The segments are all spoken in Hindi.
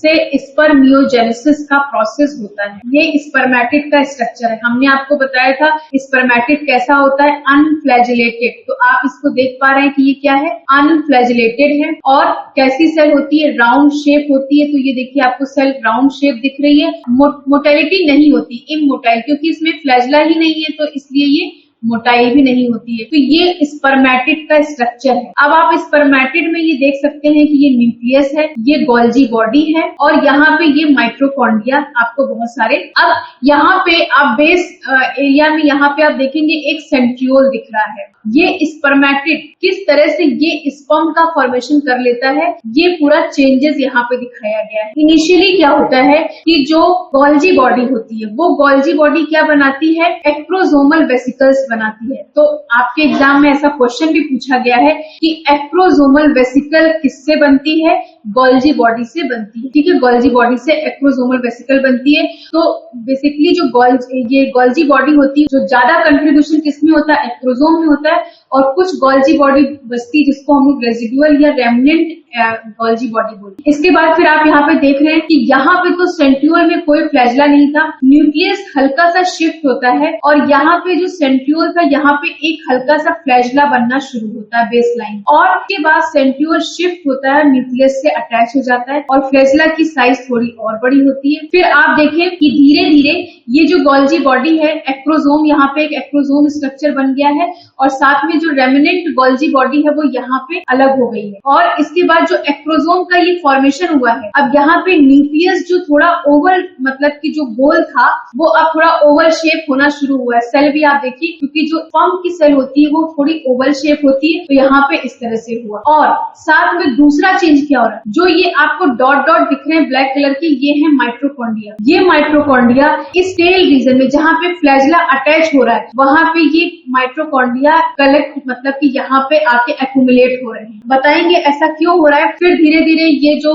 से स्पर्मियोजेनेसिस का प्रोसेस होता है। ये स्पर्मेटिड का स्ट्रक्चर है। हमने आपको बताया था स्पर्मेटिड कैसा होता है, अनफ्लैजिलेटेड। तो आप इसको देख पा रहे हैं कि ये क्या है, अनफ्लैजिलेटेड है। और कैसी सेल होती है, राउंड शेप होती है। तो ये देखिए आपको सेल राउंड शेप दिख रही है। मोटेलिटी नहीं होती, इमोटाइल, क्योंकि इसमें फ्लैजला ही नहीं है, तो इसलिए ये मोटाइल भी नहीं होती है। तो ये स्पर्मेटिड का स्ट्रक्चर है। अब आप स्पर्मेटिड में ये देख सकते हैं कि ये न्यूक्लियस है, ये गोल्जी बॉडी है, और यहाँ पे ये माइटोकॉन्ड्रिया आपको बहुत सारे। अब यहाँ पे आप बेस एरिया में यहाँ पे आप देखेंगे एक सेंट्रियोल दिख रहा है। ये स्पर्मेटिड किस तरह से ये स्पर्म का फॉर्मेशन कर लेता है, ये पूरा चेंजेस यहाँ पे दिखाया गया है। इनिशियली क्या होता है कि जो गोल्जी बॉडी होती है, वो गोल्जी बॉडी क्या बनाती है, एक्रोसोमल वेसिकल्स बनाती है। तो आपके एग्जाम में ऐसा क्वेश्चन भी पूछा गया है कि एक्रोसोमल वेसिकल किससे बनती है, गोल्जी बॉडी से बनती है। ठीक है, गोल्जी बॉडी से एक्रोसोमल वेसिकल बनती है। तो बेसिकली जो गोल्जी बॉडी होती है, जो ज्यादा कंट्रीब्यूशन किसमें होता है, एक्रोसोम में होता है, और कुछ गोल्जी बॉडी बचती है जिसको हम लोग रेजिडुअल या रेमनेंट गोल्जी बॉडी बोलते हैं। इसके बाद फिर आप यहाँ पे देख रहे हैं कि यहाँ पे तो सेंट्रियोल में कोई फ्लैजला नहीं था, न्यूक्लियस हल्का सा शिफ्ट होता है, और यहाँ पे जो सेंट्रियोल था यहाँ पे एक हल्का सा फ्लैजला बनना शुरू होता है, बेस लाइन। और उसके बाद सेंट्रियोल शिफ्ट होता है, न्यूक्लियस से अटैच हो जाता है, और फ्लैजला की साइज थोड़ी और बड़ी होती है। फिर आप देखें कि धीरे धीरे ये जो गोल्जी बॉडी है, एक्रोसोम, यहाँ पे एक एक्रोसोम स्ट्रक्चर बन गया है, और साथ में जो रेमिनेंट गोल्जी बॉडी है वो यहाँ पे अलग हो गई है। और इसके बाद जो एक्रोसोम का ये फॉर्मेशन हुआ है, अब यहाँ पे न्यूक्लियस जो थोड़ा ओवल, मतलब कि जो गोल था वो अब थोड़ा ओवल शेप होना शुरू हुआ है। सेल भी आप देखिए, क्योंकि जो स्पर्म की सेल होती है वो थोड़ी ओवल शेप होती है, तो यहाँ पे इस तरह से हुआ। और साथ में दूसरा चेंज क्या हो रहा है, जो ये आपको डॉट डॉट दिख रहे हैं ब्लैक कलर के, ये है माइटोकॉन्ड्रिया। ये माइटोकॉन्ड्रिया इस टेल रीजन में जहाँ पे फ्लैजला अटैच हो रहा है, वहां पे ये माइटोकॉन्ड्रिया कलेक्ट, मतलब कि यहाँ पे आके एक्यूमुलेट हो रहे हैं। बताएंगे ऐसा क्यों हो रहा है। फिर धीरे धीरे ये जो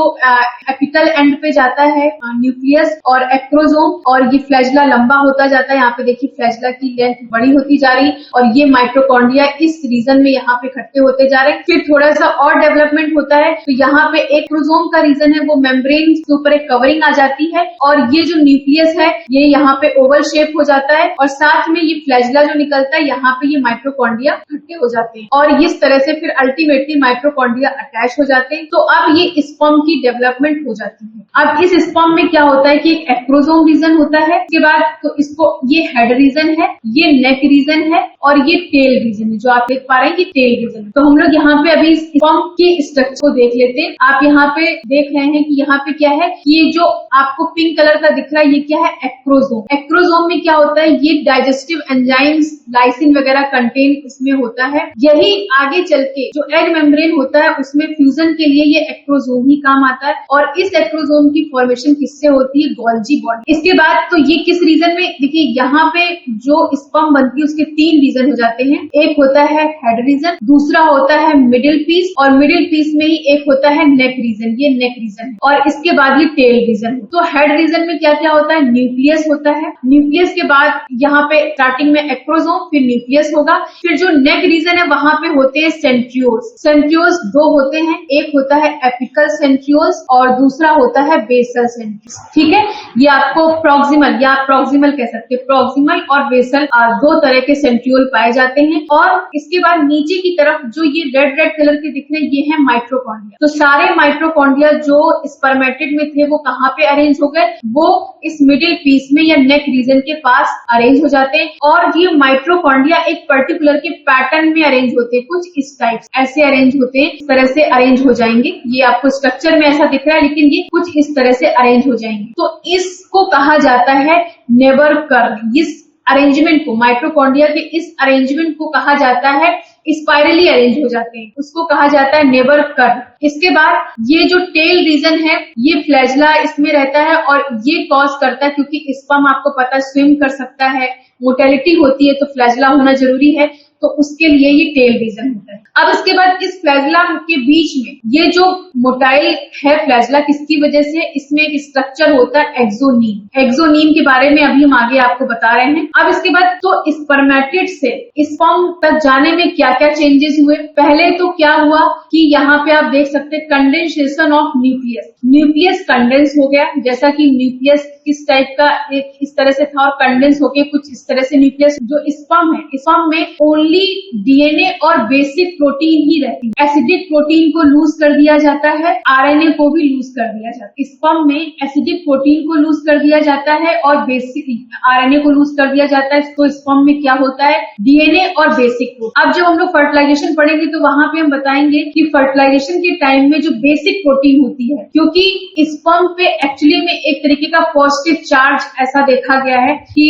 एपिकल एंड पे जाता है न्यूक्लियस और एक्रोसोम, और ये फ्लैजला लंबा होता जाता है। यहाँ पे देखिए फ्लैजला की लेंथ बड़ी होती जा रही, और ये माइटोकॉन्ड्रिया इस रीजन में यहाँ पे इकट्ठे होते जा रहे हैं। फिर थोड़ा सा और डेवलपमेंट होता है, तो यहाँ पे एक्रोसोम का रीजन है वो मेम्ब्रेन के ऊपर एक कवरिंग आ जाती है, और ये जो न्यूक्लियस है ये यहाँ पे ओवल शेप हो जाता है, और साथ में ये फ्लैजला जो निकलता है यहाँ पे ये माइटोकॉन्ड्रिया इकट्ठे हो जाते हैं, और इस तरह से फिर अल्टीमेटली माइटोकॉन्ड्रिया अटैच हो जाते हैं। तो अब ये स्पर्म की डेवलपमेंट हो जाती है। अब इस स्पर्म में क्या होता है कि एक एक्रोसोम रीजन होता है, इसके बाद तो इसको ये हेड रीजन है, ये नेक रीजन है, और ये टेल रीजन है, जो आप देख पा रहे हैं कि टेल रीजन है। तो हम लोग यहाँ पे अभी स्पर्म की स्ट्रक्चर को देख लेते हैं। आप यहाँ पे देख रहे हैं कि यहाँ पे क्या है, ये जो आपको पिंक कलर का दिख रहा है ये क्या है, एक्रोसोम। एक्रोसोम में क्या होता है, ये डाइजेस्टिव एंजाइम्स, लाइसिन वगैरह कंटेन इसमें होता है। यही आगे चल के जो एग मेम्ब्रेन होता है उसमें फ्यूजन के लिए ये एक्रोसोम ही काम आता है, और इस एक्रोसोम की फॉर्मेशन किससे होती है, गोल्जी बॉडी। इसके बाद तो ये किस रीजन में, देखिए यहाँ पे जो स्पर्म बनती है उसके 3 रीजन हो जाते हैं। एक होता है हेड रीजन, दूसरा होता है मिडिल पीस, और मिडिल पीस में ही एक होता है नेक रीजन, ये नेक रीजन है, और इसके बाद ये टेल रीजन। तो हेड रीजन में क्या क्या होता है, न्यूक्लियस होता है, न्यूक्लियस के बाद यहाँ पे स्टार्टिंग में एक्रोसोम, फिर न्यूक्लियस होगा। फिर जो नेक रीजन है वहां पे होते हैं सेंट्रियोल्स। सेंट्रियोल्स 2 होते हैं, एक होता है एपिकल सेंट्रियोल्स और दूसरा होता है बेसल सेंट्रियोल्स। ठीक है, ये आपको प्रॉक्सिमल या प्रॉक्सिमल कह सकते हैं, प्रॉक्सिमल और बेसल 2 तरह के सेंट्रियोल पाए जाते हैं। और इसके बाद नीचे की तरफ जो ये रेड रेड कलर के दिख रहे हैं, ये है माइटोकॉन्ड्रिया। तो सारे माइटोकॉन्ड्रिया जो स्पर्मेटिड में थे वो कहाँ पे अरेंज हो गए, वो इस मिडिल पीस में या नेक रीजन के पास अरेंज हो जाते हैं। और ये माइटोकॉन्ड्रिया एक पर्टिकुलर के पैटर्न में अरेंज होते हैं, कुछ इस टाइप ऐसे अरेंज होते हैं, इस तरह से अरेंज हो जाएंगे। ये आपको स्ट्रक्चर में ऐसा दिख रहा है, लेकिन ये कुछ इस तरह से अरेंज हो जाएंगे। तो इसको कहा जाता है नेबर कर्व। इस अरेंजमेंट को, माइटोकॉन्ड्रिया के इस अरेंजमेंट को कहा जाता है, स्पाइरली अरेंज हो जाते हैं, उसको कहा जाता है नेबर कर्व। इसके बाद ये जो टेल रीजन है, ये फ्लैजला इसमें रहता है, और ये कॉज करता है, क्योंकि स्पर्म आपको पता है स्विम कर सकता है, मोटेलिटी होती है, तो फ्लैजला होना जरूरी है। तो उसके लिए ये टेल रीजन होता है। अब इसके बाद इस फ्लैजिला के बीच में ये जो मोटाइल है फ्लैजिला किसकी वजह से, इसमें एक स्ट्रक्चर होता है एक्सोनीम। एक्सोनीम के बारे में अभी हम आगे आपको बता रहे हैं। अब इसके बाद तो स्पर्मेटिड से स्पर्म तक जाने में क्या क्या चेंजेस हुए। पहले तो क्या हुआ कि यहाँ पे आप देख सकते हैं condensation of nucleus. Nucleus condense हो गया, जैसा कि न्यूक्लियस किस टाइप का एक इस तरह से था और कंडेंस होके कुछ इस तरह से न्यूक्लियस जो स्पर्म है, स्पर्म में ओनली डीएनए और बेसिक प्रोटीन ही रहती है। एसिडिक प्रोटीन को लूज कर दिया जाता है, आरएनए को भी लूज कर दिया जाता है। स्पर्म में एसिडिक प्रोटीन को लूज कर दिया जाता है और बेसिक आरएनए को लूज कर दिया जाता है। तो स्पर्म में क्या होता है, डीएनए और बेसिक प्रोटीन। अब जब हम लोग फर्टिलाइजेशन पढ़ेंगे तो वहां पे हम बताएंगे कि फर्टिलाइजेशन के टाइम में जो बेसिक प्रोटीन होती है, क्योंकि स्पर्म पे एक्चुअली में एक तरीके का पॉजिटिव चार्ज ऐसा देखा गया है कि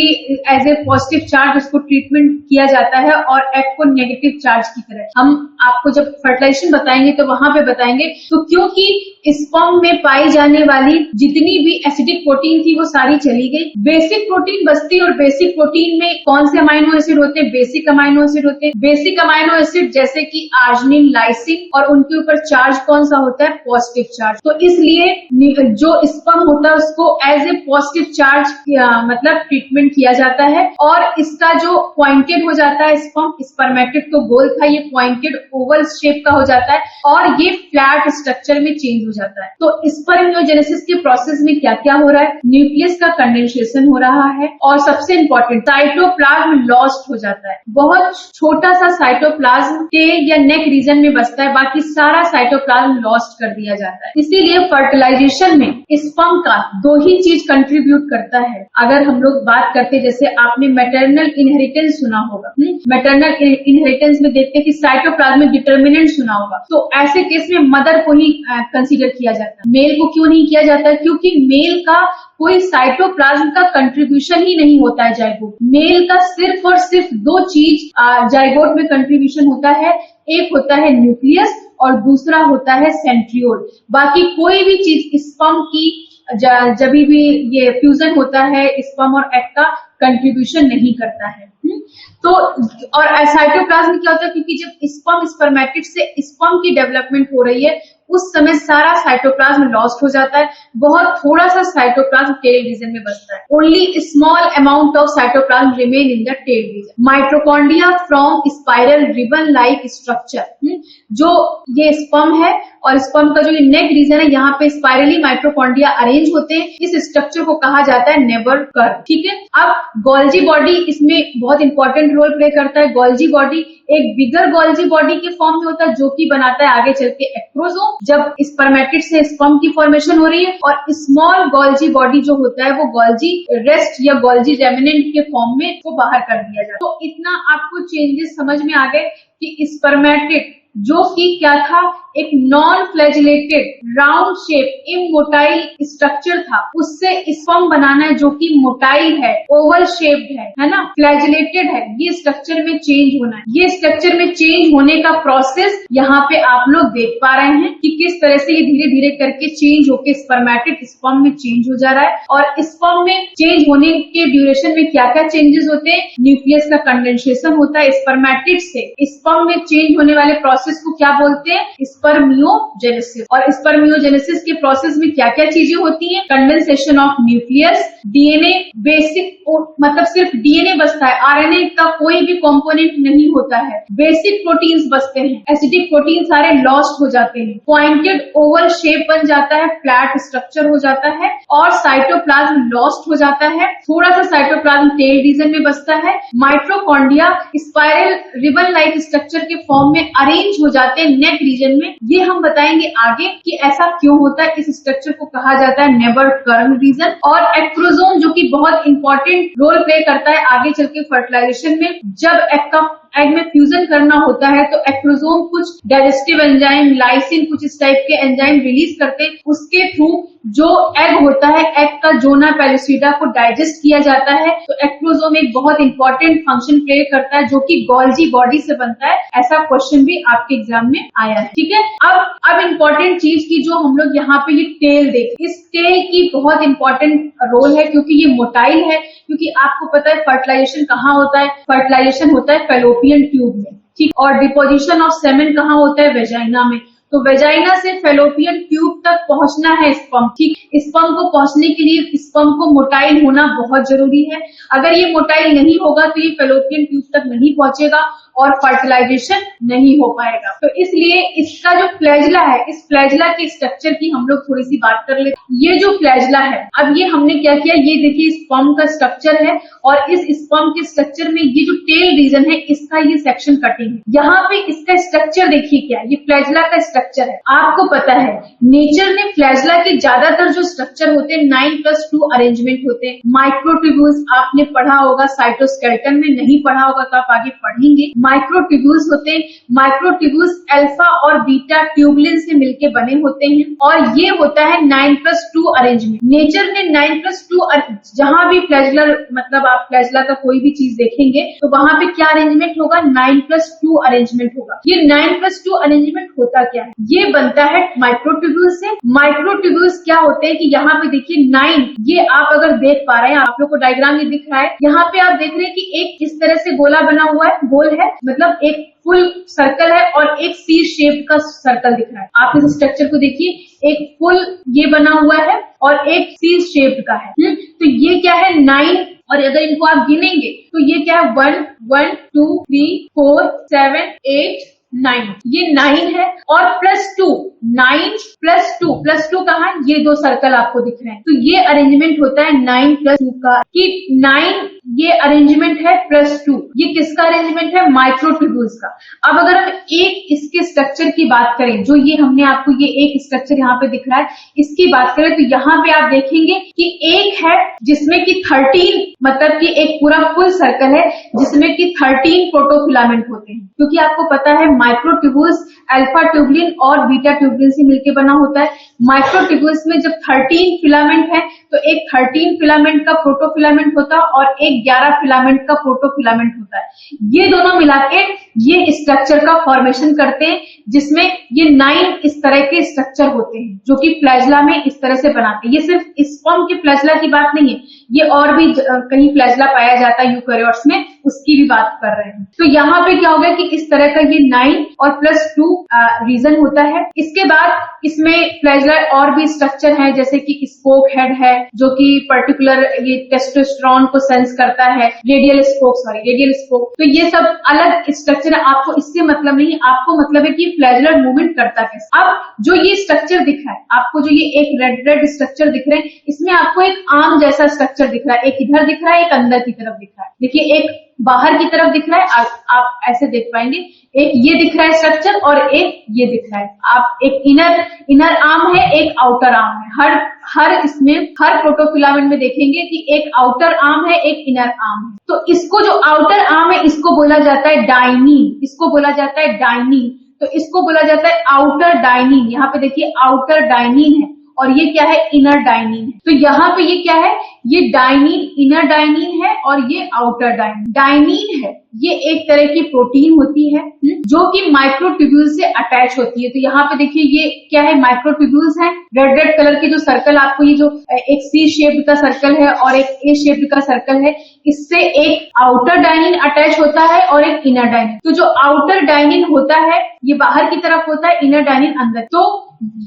एज ए पॉजिटिव चार्ज उसको ट्रीटमेंट किया जाता है और एग को नेगेटिव चार्ज की तरह। हम आपको जब फर्टिलाइजेशन बताएंगे तो वहां पे बताएंगे। तो क्योंकि स्पर्म में पाई जाने वाली जितनी भी एसिडिक प्रोटीन थी वो सारी चली गई, बेसिक प्रोटीन बचती। और बेसिक प्रोटीन में कौन से अमाइनो एसिड होते हैं, बेसिक अमाइनो एसिड होते हैं। बेसिक अमाइनो एसिड जैसे कि आर्जिनिन, लाइसिन, और उनके ऊपर चार्ज कौन सा होता है, पॉजिटिव चार्ज। तो इसलिए जो स्पर्म होता है उसको एज ए पॉजिटिव चार्ज मतलब ट्रीटमेंट किया जाता है और इसका जो पॉइंटेड हो जाता है स्पर्म, स्पर्मेटिड तो गोल था, ये पॉइंटेड ओवल शेप का हो जाता है और ये फ्लैट स्ट्रक्चर में चेंज हो जाता है। तो स्पर्मियोजेनेसिस के प्रोसेस में क्या क्या हो रहा है, न्यूक्लियस का कंडेंसेशन हो रहा है और सबसे इंपॉर्टेंट साइटोप्लाज्म लॉस्ट हो जाता है। बहुत छोटा सा साइटोप्लाज्म टेल या नेक रीजन में बचता है, बाकी सारा साइटोप्लाज्म लॉस्ट कर दिया जाता है। इसीलिए फर्टिलाइजेशन में स्पर्म का दो ही चीज कंट्रीब्यूट करता है। अगर हम लोग बात करते, जैसे आपने मैटरनल इनहेरिटेंस सुना होगा, मैटरनल इनहेरिटेंस में देखते हैं कि साइटोप्लाज्मिक डिटर्मिनेंट सुना होगा, तो ऐसे केस में मदर को ही कंसीडर किया जाता है। मेल को क्यों नहीं किया जाता है, क्योंकि मेल का कोई साइटोप्लाज्म का कंट्रीब्यूशन ही नहीं होता है जाइगोट। मेल का सिर्फ और सिर्फ दो चीज जाइगोट में कंट्रीब्यूशन होता है, एक होता है न्यूक्लियस और दूसरा होता है सेंट्रियोल। बाकी कोई भी चीज स्पर्म की जब भी ये फ्यूजन होता है स्पर्म और एग का कंट्रीब्यूशन नहीं करता है। तो और साइटोप्लाज्म क्या होता है, क्योंकि जब स्पर्म स्पर्मेटिड से स्पर्म की डेवलपमेंट हो रही है उस समय सारा साइटोप्लाज्म लॉस्ट हो जाता है, बहुत थोड़ा सा साइटोप्लाज्म टेल रीजन में बचता है। Only small amount of cytoplasm remain in the tail region. Mitochondria from spiral ribbon like structure, जो ये स्पर्म है और स्पर्म का जो ये नेक रीजन है, यहाँ पे स्पाइरली माइटोकॉन्ड्रिया अरेंज होते हैं। इस स्ट्रक्चर को कहा जाता है नेबर कर्व। ठीक है, अब गोल्जी बॉडी इसमें बहुत इंपॉर्टेंट रोल प्ले करता है। गोल्जी बॉडी एक बिगर गोल्जी बॉडी के फॉर्म में होता है जो कि बनाता है आगे चल के एक्रोसोम, जब स्पर्मेटिड से स्पर्म की फॉर्मेशन हो रही है, और स्मॉल गोल्जी बॉडी जो होता है वो गोल्जी रेस्ट या गोल्जी रेमिनेंट के फॉर्म में को बाहर कर दिया जाता है। तो इतना आपको चेंजेस समझ में आ गए कि स्पर्मेटिड जो कि क्या था, एक non flagellated round shape immotile structure था, उससे स्पर्म बनाना है जो कि मोटाइल है, ओवल शेप्ड है ना, फ्लैजिलेटेड है, ये स्ट्रक्चर में चेंज होना है। ये स्ट्रक्चर में चेंज होने का प्रोसेस यहाँ पे आप लोग देख पा रहे हैं कि किस तरह से ये धीरे धीरे करके चेंज होके स्पर्मेटिड स्पर्म में चेंज हो जा रहा है। और स्पर्म में चेंज होने के ड्यूरेशन में क्या क्या चेंजेस होते हैं, न्यूक्लियस का कंडेंसेशन होता है। स्पर्मेटिड से स्पर्म में चेंज होने वाले प्रोसेस को क्या बोलते हैं, स्पर्मियोजेनेसिस। और स्पर्मियोजेनेसिस के प्रोसेस में क्या क्या चीजें होती हैं, condensation of nucleus, DNA, basic मतलब सिर्फ डीएनए बचता है, आरएनए का कोई भी कंपोनेंट नहीं होता है, बेसिक प्रोटीन्स बचते हैं, एसिडिक प्रोटीन सारे लॉस्ट हो जाते हैं, पॉइंटेड ओवल शेप बन जाता है, फ्लैट स्ट्रक्चर हो जाता है और साइटोप्लाज्म लॉस्ट हो जाता है। थोड़ा सा साइटोप्लाज्म टेल रीजन में बचता है। Mitochondria spiral ribbon like structure के फॉर्म में अरेंज हो जाते हैं नेक रीजन में। ये हम बताएंगे आगे कि ऐसा क्यों होता है। इस स्ट्रक्चर को कहा जाता है नेबर कर्व रीजन। और एक्रोसोम जो कि बहुत इंपॉर्टेंट रोल प्ले करता है आगे चल के फर्टिलाइजेशन में। जब एग में फ्यूजन करना होता है तो एक्रोसोम कुछ डाइजेस्टिव एंजाइम, लाइसिन, कुछ इस टाइप के एंजाइम रिलीज करते हैं, उसके थ्रू जो एग होता है, एग का जोना पेलिसिडा को डाइजेस्ट किया जाता है। तो एक्टोजोम एक बहुत इंपॉर्टेंट फंक्शन प्ले करता है जो कि गोल्जी बॉडी से बनता है। ऐसा क्वेश्चन भी आपके एग्जाम में आया है, ठीक है। अब इंपॉर्टेंट चीज की जो हम लोग यहाँ पे ये टेल देखें, इस टेल की बहुत इंपॉर्टेंट रोल है क्योंकि ये मोटाइल है। क्योंकि आपको पता है फर्टिलाइजेशन कहाँ होता है, फर्टिलाइजेशन होता है फैलोपियन ट्यूब में, ठीक। और डिपोजिशन ऑफ सेमेन कहाँ होता है, वेजाइना में। तो वेजाइना से फैलोपियन ट्यूब तक पहुंचना है स्पर्म, ठीक। स्पर्म को पहुंचने के लिए स्पर्म को मोटाइल होना बहुत जरूरी है। अगर ये मोटाइल नहीं होगा तो ये फैलोपियन ट्यूब तक नहीं पहुंचेगा और फर्टिलाइजेशन नहीं हो पाएगा। तो इसलिए इसका जो फ्लैजिला है, इस फ्लैजिला के स्ट्रक्चर की हम लोग थोड़ी सी बात कर लेते हैं। ये जो फ्लैजिला है, अब ये हमने क्या किया, ये देखिए स्पर्म का स्ट्रक्चर है और इस स्पर्म के स्ट्रक्चर में ये जो टेल रीजन है इसका ये सेक्शन कटिंग है। यहाँ पे इसका स्ट्रक्चर देखिए क्या है, ये फ्लैजिला का स्ट्रक्चर है। आपको पता है नेचर ने फ्लैजिला के ज्यादातर जो स्ट्रक्चर होते हैं 9+2 अरेंजमेंट होते हैं। माइक्रोट्यूब्यूल्स आपने पढ़ा होगा, साइटोस्केलेटन में नहीं पढ़ा होगा तो आप आगे पढ़ेंगे। माइक्रोट्यूब्यूल्स होते हैं, माइक्रोट्यूब्यूल्स अल्फा और बीटा ट्यूबुलिन से मिलके बने होते हैं और ये होता है 9+2 अरेंजमेंट। नेचर ने 9+2 जहां भी फ्लैजिला मतलब आप फ्लैजिला का कोई भी चीज देखेंगे तो वहां पे क्या अरेंजमेंट होगा, 9+2 अरेंजमेंट होगा। ये 9+2 अरेंजमेंट होता क्या है, ये बनता है माइक्रोट्यूब्यूल्स से। माइक्रोट्यूब्यूल्स क्या होते हैं कि यहाँ पे देखिए 9, ये आप अगर देख पा रहे हैं, आप लोग को डायग्राम में दिख रहा है, यहाँ पे आप देख रहे हैं कि एक इस तरह से गोला बना हुआ है, गोल है, मतलब एक फुल सर्कल है और एक सी शेप का सर्कल दिख रहा है। आप इस स्ट्रक्चर को देखिए, एक फुल ये बना हुआ है और एक सी शेप का है। तो ये क्या है, 9। और अगर इनको आप गिनेंगे तो ये क्या है, 1 1 2 3 4 7 8 9, ये 9 है। और +2, 9+2 कहाँ, ये दो सर्कल आपको दिख रहे हैं। तो ये अरेंजमेंट होता है 9+2 का, कि 9 ये अरेंजमेंट है +2। ये किसका अरेंजमेंट है, माइक्रोट्यूब्यूल्स का। अब अगर हम एक इसके स्ट्रक्चर की बात करें, जो ये हमने आपको ये एक स्ट्रक्चर यहाँ पे दिख रहा है, इसकी बात करें तो यहाँ पे आप देखेंगे कि एक है जिसमें कि 13, मतलब कि एक पूरा फुल सर्कल है जिसमें कि 13 प्रोटोफिलामेंट होते हैं। क्योंकि आपको पता है माइक्रोट्यूब्यूल्स अल्फा ट्यूबुलिन और बीटा ट्यूबुलिन से मिलकर बना होता है। माइक्रोट्यूब्यूल्स में जब 13 फिलामेंट है तो एक 13 फिलामेंट का प्रोटोफिलामेंट होता है और एक 11 फिलामेंट का प्रोटोफिलामेंट होता है। ये दोनों मिलाके ये स्ट्रक्चर का फॉर्मेशन करते हैं जिसमें ये 9 इस तरह के स्ट्रक्चर होते हैं जो कि फ्लैजिला में इस तरह से बनाते हैं। ये सिर्फ स्पर्म के फ्लैजिला की बात नहीं है, ये और भी कहीं फ्लैजिला पाया जाता है यूकैरियोट्स में, उसकी भी बात कर रहे हैं। तो यहाँ पे क्या होगा कि इस तरह का ये 9 और +2 रीजन होता है। इसके बाद इसमें फ्लैजिला और भी स्ट्रक्चर है, जैसे कि स्पोक हेड है जो कि पर्टिकुलर ये टेस्टोस्टेरोन को सेंस करता है, रेडियल स्पोक। तो ये सब अलग स्ट्रक्चर है, आपको इससे मतलब नहीं, आपको मतलब है कि फ्लैजिलर मूवमेंट करता कैसे। अब जो ये स्ट्रक्चर दिख रहा है आपको, जो ये एक रेड स्ट्रक्चर दिख रहे हैं, इसमें आपको एक आर्म जैसा स्ट्रक्चर दिख रहा है, एक इधर दिख रहा है, एक अंदर की तरफ दिख रहा है। देखिए एक बाहर की तरफ दिख रहा है, आप ऐसे देख पाएंगे, एक ये दिख रहा है स्ट्रक्चर और एक ये दिख रहा है। आप एक इनर आर्म है, एक आउटर आर्म है। हर इसमें हर प्रोटोफिलामेंट में देखेंगे कि एक आउटर आर्म है, एक इनर आर्म है। तो इसको जो आउटर आर्म है इसको बोला जाता है डाइनिन, इसको बोला जाता है डाइनिन। तो इसको बोला जाता है आउटर डाइनिन। यहाँ पे देखिए आउटर डाइनिन है और ये क्या है, इनर डाइनिन है। तो यहाँ पे ये क्या है, ये डाइनिन, इनर डाइनिन है और ये आउटर डाइनिन। डाइनिन है ये एक तरह की प्रोटीन होती है जो कि माइक्रोट्यूब्यूल से अटैच होती है। तो यहाँ पे देखिए ये क्या है, माइक्रोट्यूब्यूल्स हैं। रेड कलर की जो सर्कल आपको, ये जो एक सी शेप का सर्कल है और एक ए शेप का सर्कल है, इससे एक आउटर डाइनिन अटैच होता है और एक इनर डाइनिन। तो जो आउटर डाइनिन होता है ये बाहर की तरफ होता है, इनर डाइनिन अंदर। तो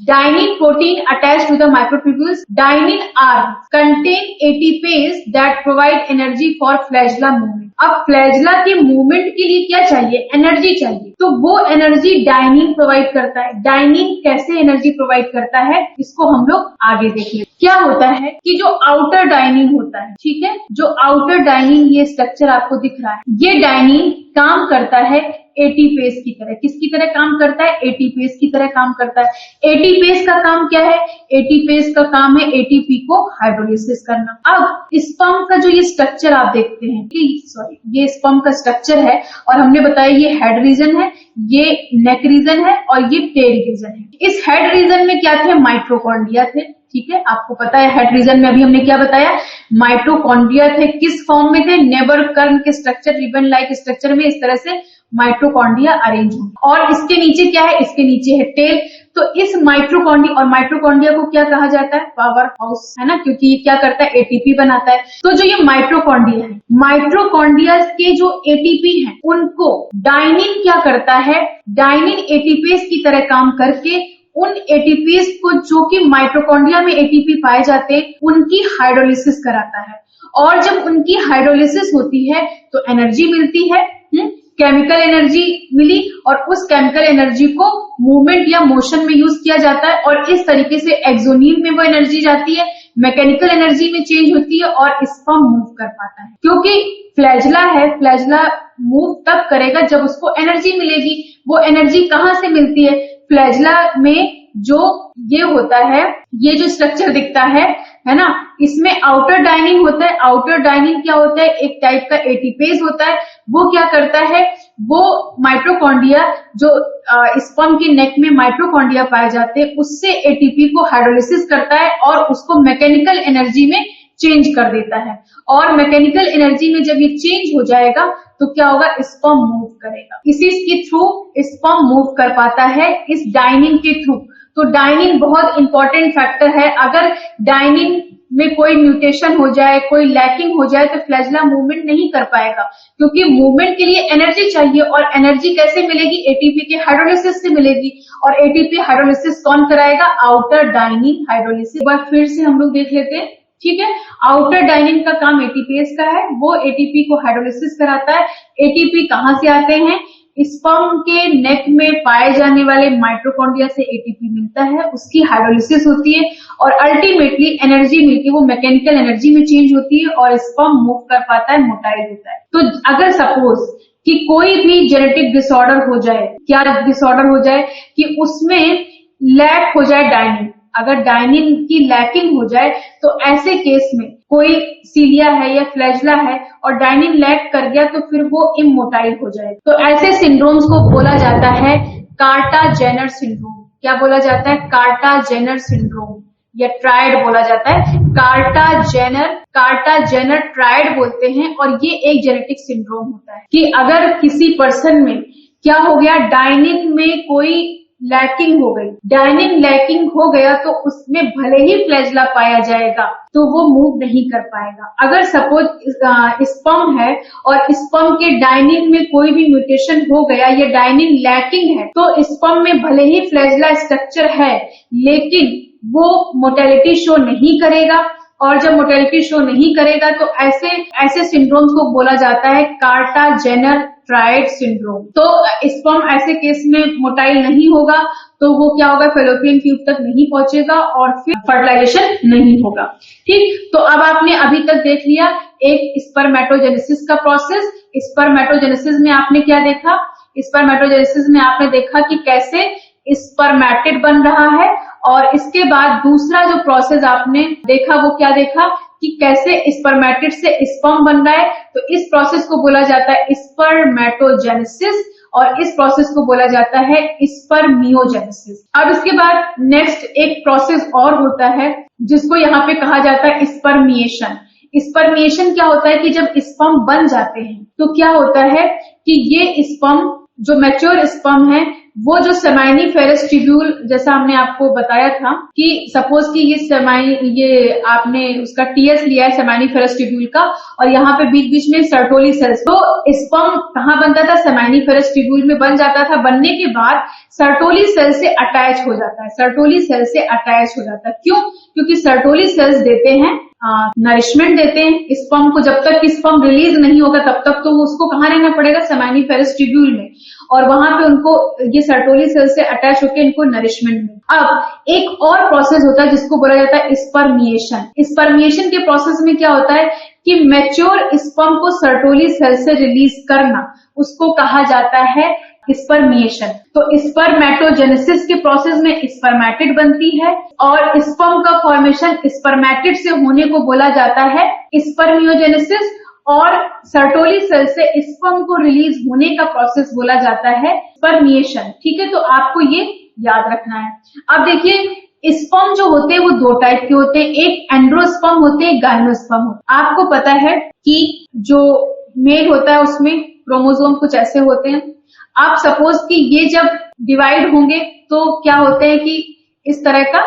dynein protein attached to the microtubules. Dynein are contain ATPase that provide energy for flagella movement. अब फ्लैजिला के मूवमेंट के लिए क्या चाहिए, एनर्जी चाहिए। तो वो एनर्जी डाइनिन प्रोवाइड करता है। डाइनिन कैसे एनर्जी प्रोवाइड करता है इसको हम लोग आगे देखेंगे। क्या होता है कि जो आउटर डाइनिन होता है, ठीक है, जो आउटर डाइनिन ये स्ट्रक्चर आपको दिख रहा है, ये डाइनिन काम करता है एटीपेज की तरह। किसकी तरह काम करता है, एटीपेज की तरह काम करता है। एटीपेज का काम क्या है, एटीपेज का काम है एटीपी को हाइड्रोलिसिस करना। अब स्पर्म का जो ये स्ट्रक्चर आप देखते हैं कि ये स्पर्म का स्ट्रक्चर है और हमने बताया ये हेड रीजन है, ये नेक रीजन है और ये टेल रीजन है। इस हेड रीजन में क्या थे, माइटोकॉन्ड्रिया थे, ठीक है, आपको पता है हेड रीजन में अभी हमने क्या बताया, माइटोकॉन्ड्रिया थे, किस फॉर्म में थे, नेबर कर्न के स्ट्रक्चर, रिबन लाइक स्ट्रक्चर में, इस तरह से माइटोकॉन्ड्रिया अरेंज होंगे। और इसके नीचे क्या है, इसके नीचे है टेल। तो इस माइटोकॉन्ड्रिया, और माइटोकॉन्ड्रिया को क्या कहा जाता है, पावर हाउस, है ना, क्योंकि ये क्या करता है, एटीपी बनाता है। तो जो ये माइटोकॉन्ड्रिया है, माइटोकॉन्ड्रिया के जो एटीपी हैं उनको डाइनिन क्या करता है, डाइनिन एटीपीज की तरह काम करके उन एटीपीज को, जो कि माइटोकॉन्ड्रिया में एटीपी पाए जाते हैं, उनकी हाइड्रोलिसिस कराता है। और जब उनकी हाइड्रोलिसिस होती है तो एनर्जी मिलती है, केमिकल एनर्जी मिली, और उस केमिकल एनर्जी को मूवमेंट या मोशन में यूज किया जाता है, और इस तरीके से एक्सोनीम में वो एनर्जी जाती है, मैकेनिकल एनर्जी में चेंज होती है, और स्पर्म मूव कर पाता है। क्योंकि फ्लैजला है, फ्लैजला मूव तब करेगा जब उसको एनर्जी मिलेगी। वो एनर्जी कहाँ से मिलती है, फ्लैजला में जो ये होता है, ये जो स्ट्रक्चर दिखता है ना, इसमें आउटर डाइनिन होता है। आउटर डाइनिन क्या होता है, एक टाइप का एटीपेज होता है। वो क्या करता है, वो माइटोकॉन्ड्रिया, जो स्पर्म के नेक में माइटोकॉन्ड्रिया पाए जाते हैं, उससे एटीपी को हाइड्रोलिसिस करता है और उसको मैकेनिकल एनर्जी में चेंज कर देता है। और मैकेनिकल एनर्जी में जब ये चेंज हो जाएगा तो क्या होगा, स्पर्म मूव करेगा। इसी के थ्रू स्पर्म मूव कर पाता है, इस डाइनिन के थ्रू। तो डाइनिन बहुत इंपॉर्टेंट फैक्टर है। अगर डाइनिन में कोई म्यूटेशन हो जाए, कोई लैकिंग हो जाए, तो फ्लैजला मूवमेंट नहीं कर पाएगा, क्योंकि मूवमेंट के लिए एनर्जी चाहिए। और एनर्जी कैसे मिलेगी, एटीपी के हाइड्रोलिसिस से मिलेगी। और एटीपी हाइड्रोलिसिस कौन कराएगा, आउटर डाइनिन हाइड्रोलिसिस। एक बार फिर से हम लोग देख लेते हैं, ठीक है। आउटर डाइनिन का काम एटीपेज का है, वो एटीपी को हाइड्रोलिसिस कराता है। एटीपी कहाँ से आते हैं, स्पर्म के नेक में पाए जाने वाले माइटोकॉन्ड्रिया से एटीपी मिलता है, उसकी हाइड्रोलिसिस होती है, और अल्टीमेटली एनर्जी मिलकर वो मैकेनिकल एनर्जी में चेंज होती है, और स्पर्म मूव कर पाता है, मोटाइल होता है। तो अगर सपोज कि कोई भी जेनेटिक डिसऑर्डर हो जाए, क्या डिसऑर्डर हो जाए, कि उसमें लैक हो जाए डाइनिन, अगर डाइनिन की लैकिंग हो जाए, तो ऐसे केस में कोई सीलिया है या फ्लैजला है और डाइनिन लैक कर गया, तो फिर वो इमोटाइल हो जाए। तो ऐसे सिंड्रोम्स को बोला जाता है कार्टा जेनर सिंड्रोम। क्या बोला जाता है, कार्टा जेनर सिंड्रोम, या ट्रायड बोला जाता है। कार्टा जेनर ट्रायड बोलते हैं। और ये एक जेनेटिक सिंड्रोम होता है कि अगर किसी पर्सन में क्या हो गया, डाइनिन में कोई लैकिंग हो गई, डाइनिन लैकिंग हो गया, तो उसमें भले ही फ्लैजला पाया जाएगा तो वो मूव नहीं कर पाएगा। अगर सपोज स्पर्म है और स्पर्म के डाइनिन में कोई भी म्यूटेशन हो गया, या डाइनिन लैकिंग है, तो स्पर्म में भले ही फ्लैजला स्ट्रक्चर है, लेकिन वो मोटेलिटी शो नहीं करेगा। और जब मोटेलिटी शो नहीं करेगा तो ऐसे सिंड्रोम्स को बोला जाता है कार्टा जेनर ट्रायड सिंड्रोम। तो स्पर्म ऐसे केस में मोटाइल नहीं होगा, तो वो क्या होगा, फेलोपियन ट्यूब तक नहीं पहुंचेगा और फिर फर्टिलाइजेशन नहीं होगा। ठीक, तो अब आपने अभी तक देख लिया एक स्पर्मेटोजेनेसिस का प्रोसेस। स्पर्मेटोजेनेसिस में आपने क्या देखा, स्पर्मेटोजेनेसिस में आपने देखा कि कैसे स्पर्मेटिड बन रहा है। और इसके बाद दूसरा जो प्रोसेस आपने देखा, वो क्या देखा कि कैसे स्पर्मेटिड से स्पर्म बन रहा है। तो इस प्रोसेस को बोला जाता है स्पर्मेटोजेनेसिस, और इस प्रोसेस को बोला जाता है स्पर्मियोजेनेसिस। अब इसके बाद नेक्स्ट एक प्रोसेस और होता है जिसको यहाँ पे कहा जाता है स्पर्मिएशन। स्पर्मिएशन क्या होता है कि जब स्पर्म बन जाते हैं तो क्या होता है कि ये स्पर्म, जो मैच्योर स्पर्म है, वो जो सेमाइनिफेरस ट्यूब्यूल, जैसा हमने आपको बताया था कि सपोज कि ये आपने उसका टीएस लिया है सेमाइनिफेरस ट्यूब्यूल का, और यहाँ पे बीच बीच में सर्टोली सेल्स, तो स्पर्म कहाँ बनता था, सेमाइनिफेरस ट्यूब्यूल में बन जाता था। बनने के बाद सर्टोली सेल से अटैच हो जाता है, सर्टोली सेल से अटैच हो जाता है। क्यों, क्योंकि सर्टोली सेल्स देते हैं नरिशमेंट देते हैं स्पर्म को। जब तक स्पर्म रिलीज नहीं होगा तब तक तो उसको कहाँ रहना पड़ेगा, सेमाइनिफेरस ट्यूब्यूल में, और वहां पे उनको ये सर्टोली सेल से अटैच होकर इनको नरिशमेंट में। अब एक और प्रोसेस होता है जिसको बोला जाता है स्पर्मिएशन। स्पर्मिएशन के प्रोसेस में क्या होता है कि मैच्योर स्पर्म को सर्टोली सेल से रिलीज करना, उसको कहा जाता है स्पर्मिएशन। तो स्पर्मेटोजेनेसिस के प्रोसेस में स्पर्मेटिड बनती है, और स्पर्म का फॉर्मेशन स्पर्मेटिड से होने को बोला जाता है स्पर्मियोजेनेसिस, और सर्टोली सेल से स्पर्म को रिलीज होने का प्रोसेस बोला जाता है स्पर्मिएशन। ठीक है, तो आपको ये याद रखना है। अब देखिए स्पर्म जो होते हैं वो दो टाइप के होते हैं, एक एंड्रोस्पर्म होते हैं, गायनोस्पर्म होते हैं। आपको पता है कि जो मेल होता है उसमें क्रोमोसोम कुछ ऐसे होते हैं। आप सपोज कि ये जब डिवाइड होंगे तो क्या होते हैं कि इस तरह का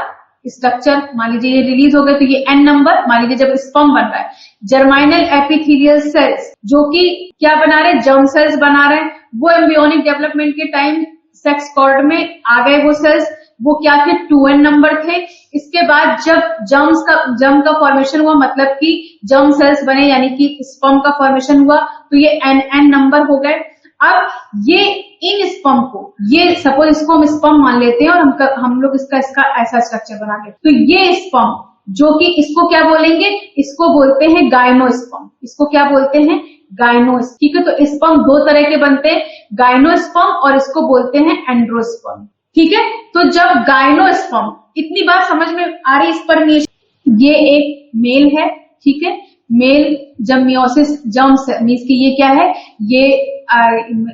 स्ट्रक्चर, मान लीजिए ये रिलीज हो गए तो ये एन नंबर, मान लीजिए जब स्पर्म बन रहा है, जर्माइनल एपिथेलियल सेल्स जो कि क्या बना रहे हैं, जर्म सेल्स बना रहे हैं, वो एम्ब्रियोनिक डेवलपमेंट के टाइम सेक्स कॉर्ड में आ गए वो सेल्स, वो क्या थे, 2n नंबर थे। इसके बाद जब जर्म का फॉर्मेशन हुआ, मतलब कि जर्म सेल्स बने यानी कि स्पर्म का फॉर्मेशन हुआ, तो ये n नंबर हो गए। अब ये इन स्पर्म को, ये सपोज इसको हम स्पर्म मान लेते हैं और हम लोग इसका ऐसा स्ट्रक्चर बना लेते, तो ये स्पर्म जो कि इसको क्या बोलेंगे, इसको बोलते हैं गायनोस्पर्म। इसको क्या बोलते हैं, गायनोस, ठीक है। तो स्पर्म दो तरह के बनते हैं, गायनोस्पर्म और इसको बोलते हैं एंड्रोस्पर्म, ठीक है। तो जब गायनोस्पर्म, इतनी बात समझ में आ रही स्पर्मिएशन, ये एक मेल है, ठीक है। मेल जब मियोसिस जर्म मीन्स की ये क्या है, ये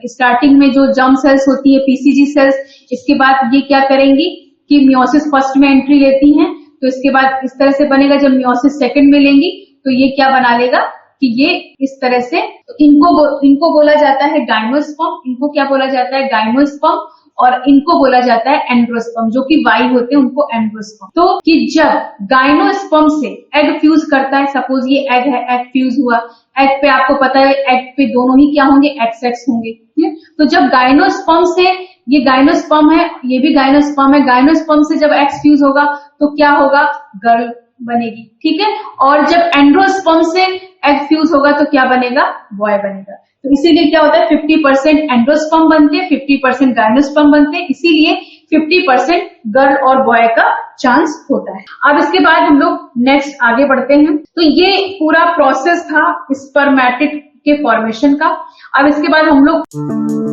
स्टार्टिंग में जो जर्म सेल्स होती है पीसीजी सेल्स, इसके बाद ये क्या करेंगी कि मियोसिस फर्स्ट में एंट्री लेती हैं, तो इसके बाद इस तरह से बनेगा। जब मियोसिस सेकंड में लेंगी तो ये क्या बना लेगा कि ये इस तरह से, इनको बोला जाता है गायनोस्पर्म, इनको क्या बोला जाता है, गायनोस्पर्म, और इनको बोला जाता है एंड्रोस्पर्म, जो कि वाई होते हैं उनको एंड्रोस्पर्म। तो कि जब गायनोस्पर्म से एग फ्यूज करता है, सपोज ये एग है, एग फ्यूज हुआ, एग पे आपको पता है एग पे दोनों ही क्या होंगे, एक्स एक्स होंगे। तो जब गायनोस्पर्म से, ये गायनोस्पर्म है, ये भी गायनोस्पर्म है, गायनोस्पर्म से जब एक्स फ्यूज होगा तो क्या होगा, गर्ल बनेगी, ठीक है। और जब एंड्रोस्पर्म से एग फ्यूज होगा तो क्या बनेगा, बॉय बनेगा। तो इसीलिए क्या होता है 50% एंड्रोस्पर्म बनते हैं, 50% गायनोस्पर्म बनते हैं, इसीलिए 50% गर्ल और बॉय का चांस होता है। अब इसके बाद हम लोग नेक्स्ट आगे बढ़ते हैं। तो ये पूरा प्रोसेस था स्पर्मेटिड के फॉर्मेशन का। अब इसके बाद हम लोग